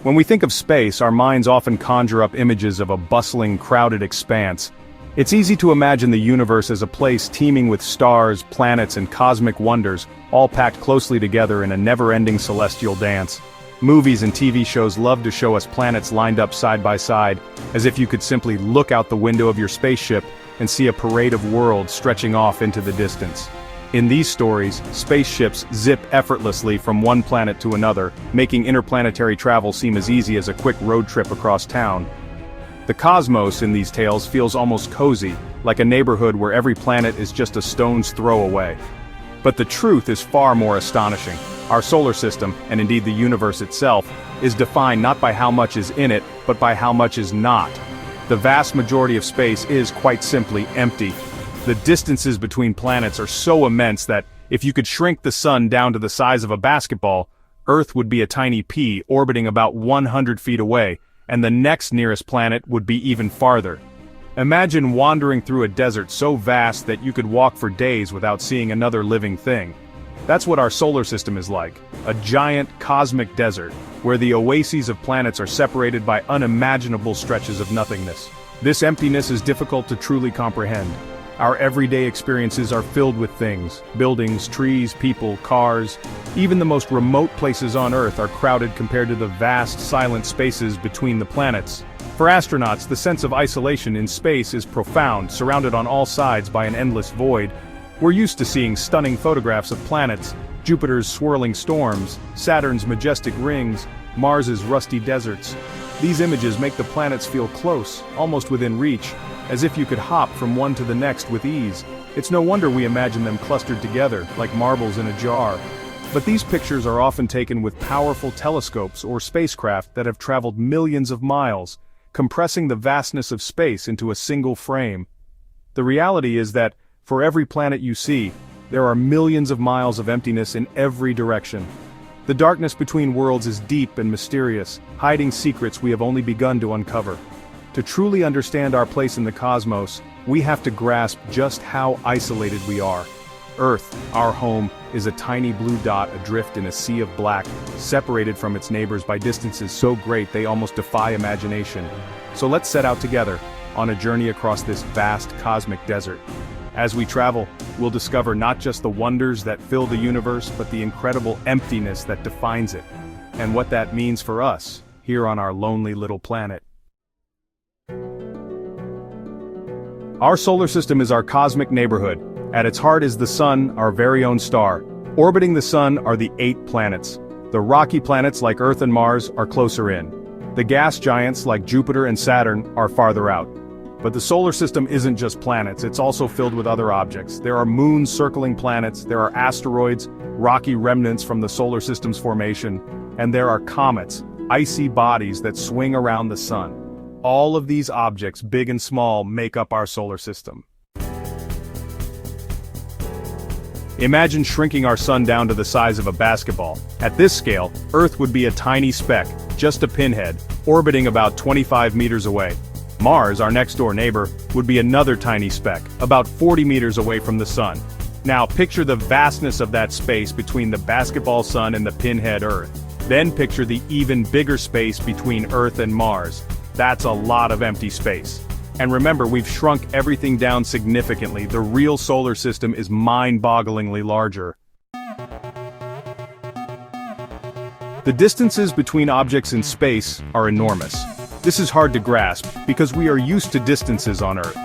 When we think of space, our minds often conjure up images of a bustling, crowded expanse. It's easy to imagine the universe as a place teeming with stars, planets, and cosmic wonders, all packed closely together in a never-ending celestial dance. Movies and TV shows love to show us planets lined up side by side, as if you could simply look out the window of your spaceship and see a parade of worlds stretching off into the distance. In these stories, spaceships zip effortlessly from one planet to another, making interplanetary travel seem as easy as a quick road trip across town. The cosmos in these tales feels almost cozy, like a neighborhood where every planet is just a stone's throw away. But the truth is far more astonishing. Our solar system, and indeed the universe itself, is defined not by how much is in it, but by how much is not. The vast majority of space is, quite simply, empty. The distances between planets are so immense that, if you could shrink the sun down to the size of a basketball, Earth would be a tiny pea orbiting about 100 feet away, and the next nearest planet would be even farther. Imagine wandering through a desert so vast that you could walk for days without seeing another living thing. That's what our solar system is like, a giant cosmic desert, where the oases of planets are separated by unimaginable stretches of nothingness. This emptiness is difficult to truly comprehend. Our everyday experiences are filled with things: buildings, trees, people, cars. Even the most remote places on Earth are crowded compared to the vast, silent spaces between the planets. For astronauts, the sense of isolation in space is profound, surrounded on all sides by an endless void. We're used to seeing stunning photographs of planets, Jupiter's swirling storms, Saturn's majestic rings, Mars's rusty deserts. These images make the planets feel close, almost within reach, as if you could hop from one to the next with ease. It's no wonder we imagine them clustered together, like marbles in a jar. But these pictures are often taken with powerful telescopes or spacecraft that have traveled millions of miles, compressing the vastness of space into a single frame. The reality is that, for every planet you see, there are millions of miles of emptiness in every direction. The darkness between worlds is deep and mysterious, hiding secrets we have only begun to uncover. To truly understand our place in the cosmos, we have to grasp just how isolated we are. Earth, our home, is a tiny blue dot adrift in a sea of black, separated from its neighbors by distances so great they almost defy imagination. So let's set out together, on a journey across this vast cosmic desert. As we travel, we'll discover not just the wonders that fill the universe, but the incredible emptiness that defines it, and what that means for us, here on our lonely little planet. Our solar system is our cosmic neighborhood. At its heart is the Sun, our very own star. Orbiting the Sun are the 8 planets. The rocky planets like Earth and Mars are closer in. The gas giants like Jupiter and Saturn are farther out. But the solar system isn't just planets, it's also filled with other objects. There are moons circling planets, there are asteroids, rocky remnants from the solar system's formation, and there are comets, icy bodies that swing around the Sun. All of these objects, big and small, make up our solar system. Imagine shrinking our Sun down to the size of a basketball. At this scale, Earth would be a tiny speck, just a pinhead, orbiting about 25 meters away. Mars, our next-door neighbor, would be another tiny speck, about 40 meters away from the Sun. Now picture the vastness of that space between the basketball Sun and the pinhead Earth. Then picture the even bigger space between Earth and Mars. That's a lot of empty space. And remember, we've shrunk everything down significantly. The real solar system is mind-bogglingly larger. The distances between objects in space are enormous. This is hard to grasp, because we are used to distances on Earth.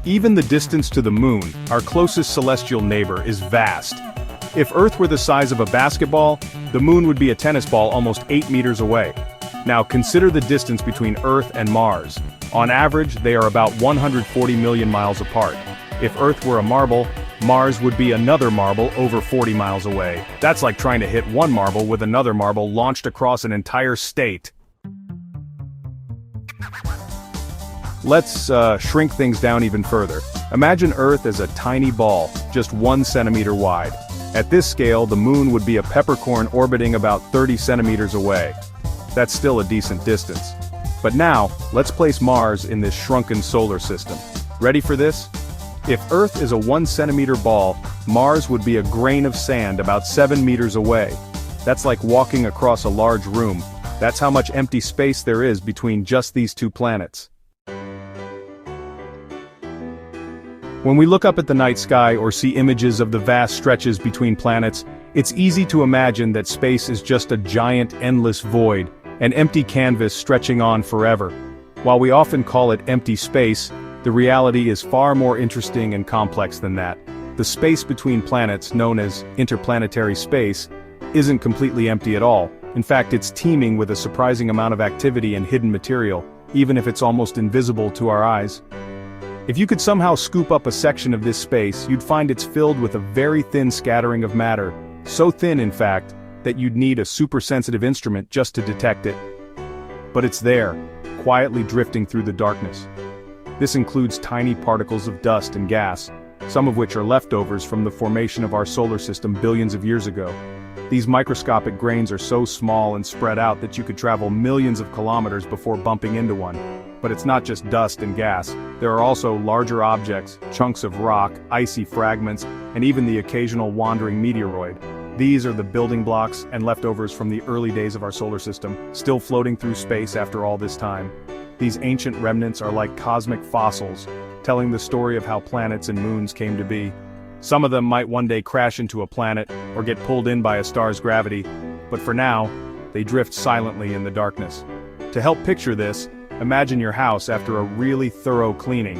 Even the distance to the Moon, our closest celestial neighbor, is vast. If Earth were the size of a basketball, the Moon would be a tennis ball almost 8 meters away. Now consider the distance between Earth and Mars. On average, they are about 140 million miles apart. If Earth were a marble, Mars would be another marble over 40 miles away. That's like trying to hit one marble with another marble launched across an entire state. Let's shrink things down even further. Imagine Earth as a tiny ball, just 1 centimeter wide. At this scale, the Moon would be a peppercorn orbiting about 30 centimeters away. That's still a decent distance. But now, let's place Mars in this shrunken solar system. Ready for this? If Earth is a 1 centimeter ball, Mars would be a grain of sand about 7 meters away. That's like walking across a large room. That's how much empty space there is between just these two planets. When we look up at the night sky or see images of the vast stretches between planets, it's easy to imagine that space is just a giant endless void, an empty canvas stretching on forever. While we often call it empty space, the reality is far more interesting and complex than that. The space between planets, known as interplanetary space, isn't completely empty at all. In fact, it's teeming with a surprising amount of activity and hidden material, even if it's almost invisible to our eyes. If you could somehow scoop up a section of this space, you'd find it's filled with a very thin scattering of matter, so thin in fact, that you'd need a super-sensitive instrument just to detect it. But it's there, quietly drifting through the darkness. This includes tiny particles of dust and gas, some of which are leftovers from the formation of our solar system billions of years ago. These microscopic grains are so small and spread out that you could travel millions of kilometers before bumping into one. But it's not just dust and gas. There are also larger objects, chunks of rock, icy fragments, and even the occasional wandering meteoroid. These are the building blocks and leftovers from the early days of our solar system, still floating through space after all this time. These ancient remnants are like cosmic fossils, telling the story of how planets and moons came to be. Some of them might one day crash into a planet or get pulled in by a star's gravity, but for now, they drift silently in the darkness. To help picture this, imagine your house after a really thorough cleaning.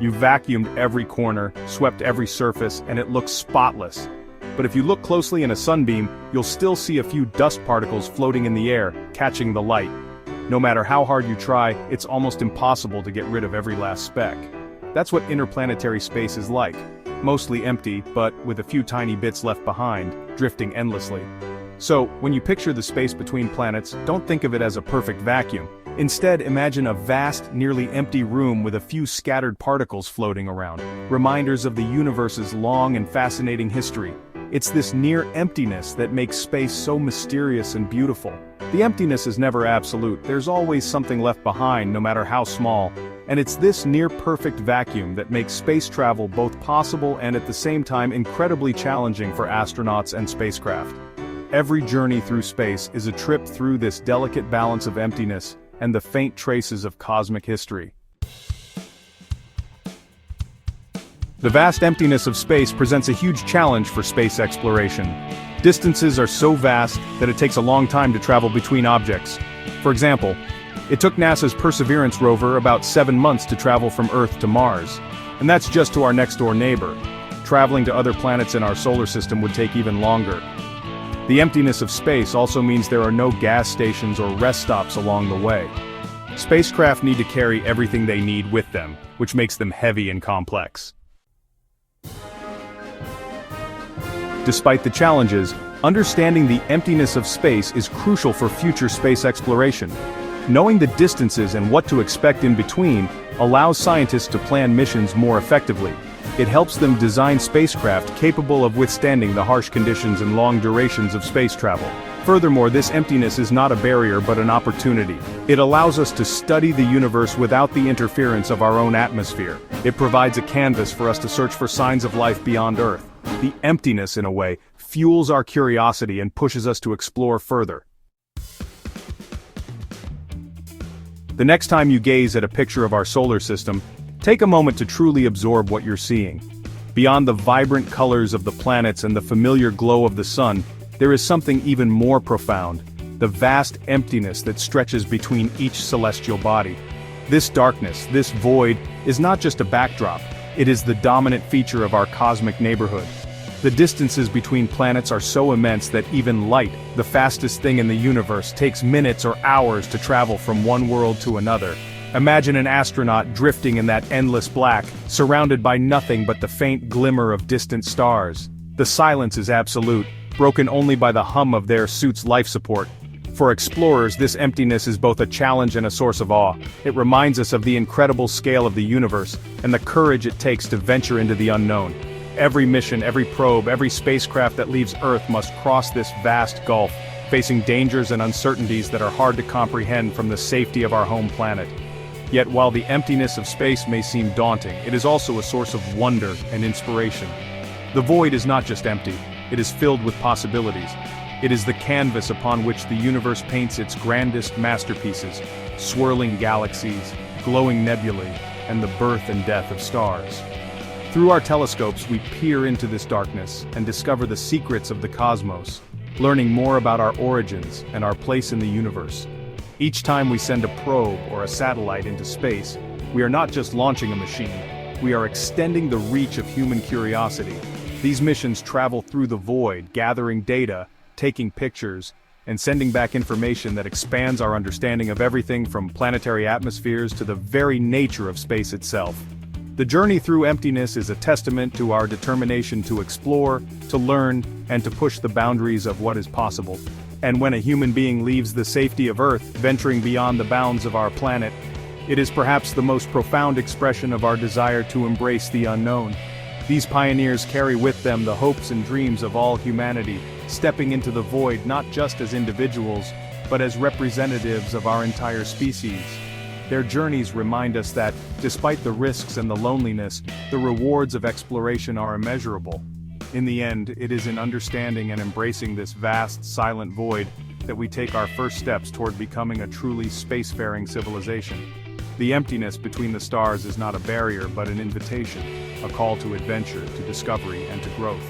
You vacuumed every corner, swept every surface, and it looks spotless. But if you look closely in a sunbeam, you'll still see a few dust particles floating in the air, catching the light. No matter how hard you try, it's almost impossible to get rid of every last speck. That's what interplanetary space is like. Mostly empty, but with a few tiny bits left behind, drifting endlessly. So, when you picture the space between planets, don't think of it as a perfect vacuum. Instead, imagine a vast, nearly empty room with a few scattered particles floating around, reminders of the universe's long and fascinating history. It's this near emptiness that makes space so mysterious and beautiful. The emptiness is never absolute, there's always something left behind, no matter how small. And it's this near-perfect vacuum that makes space travel both possible and at the same time incredibly challenging for astronauts and spacecraft. Every journey through space is a trip through this delicate balance of emptiness and the faint traces of cosmic history. The vast emptiness of space presents a huge challenge for space exploration. Distances are so vast that it takes a long time to travel between objects. For example, it took NASA's Perseverance rover about 7 months to travel from Earth to Mars. And that's just to our next-door neighbor. Traveling to other planets in our solar system would take even longer. The emptiness of space also means there are no gas stations or rest stops along the way. Spacecraft need to carry everything they need with them, which makes them heavy and complex. Despite the challenges, understanding the emptiness of space is crucial for future space exploration. Knowing the distances and what to expect in between allows scientists to plan missions more effectively. It helps them design spacecraft capable of withstanding the harsh conditions and long durations of space travel. Furthermore, this emptiness is not a barrier but an opportunity. It allows us to study the universe without the interference of our own atmosphere. It provides a canvas for us to search for signs of life beyond Earth. The emptiness, in a way, fuels our curiosity and pushes us to explore further. The next time you gaze at a picture of our solar system, take a moment to truly absorb what you're seeing. Beyond the vibrant colors of the planets and the familiar glow of the sun, there is something even more profound: the vast emptiness that stretches between each celestial body. This darkness, this void, is not just a backdrop, it is the dominant feature of our cosmic neighborhood. The distances between planets are so immense that even light, the fastest thing in the universe, takes minutes or hours to travel from one world to another. Imagine an astronaut drifting in that endless black, surrounded by nothing but the faint glimmer of distant stars. The silence is absolute, broken only by the hum of their suit's life support. For explorers, this emptiness is both a challenge and a source of awe. It reminds us of the incredible scale of the universe, and the courage it takes to venture into the unknown. Every mission, every probe, every spacecraft that leaves Earth must cross this vast gulf, facing dangers and uncertainties that are hard to comprehend from the safety of our home planet. Yet while the emptiness of space may seem daunting, it is also a source of wonder and inspiration. The void is not just empty, it is filled with possibilities. It is the canvas upon which the universe paints its grandest masterpieces, swirling galaxies, glowing nebulae, and the birth and death of stars. Through our telescopes we peer into this darkness and discover the secrets of the cosmos, learning more about our origins and our place in the universe. Each time we send a probe or a satellite into space, we are not just launching a machine, we are extending the reach of human curiosity. These missions travel through the void, gathering data, taking pictures, and sending back information that expands our understanding of everything from planetary atmospheres to the very nature of space itself. The journey through emptiness is a testament to our determination to explore, to learn, and to push the boundaries of what is possible. And when a human being leaves the safety of Earth, venturing beyond the bounds of our planet, it is perhaps the most profound expression of our desire to embrace the unknown. These pioneers carry with them the hopes and dreams of all humanity, stepping into the void not just as individuals, but as representatives of our entire species. Their journeys remind us that, despite the risks and the loneliness, the rewards of exploration are immeasurable. In the end, it is in understanding and embracing this vast, silent void that we take our first steps toward becoming a truly spacefaring civilization. The emptiness between the stars is not a barrier but an invitation, a call to adventure, to discovery, and to growth.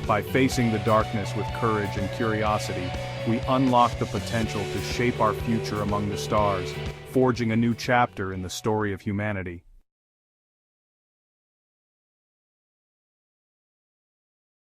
By facing the darkness with courage and curiosity, we unlock the potential to shape our future among the stars, forging a new chapter in the story of humanity.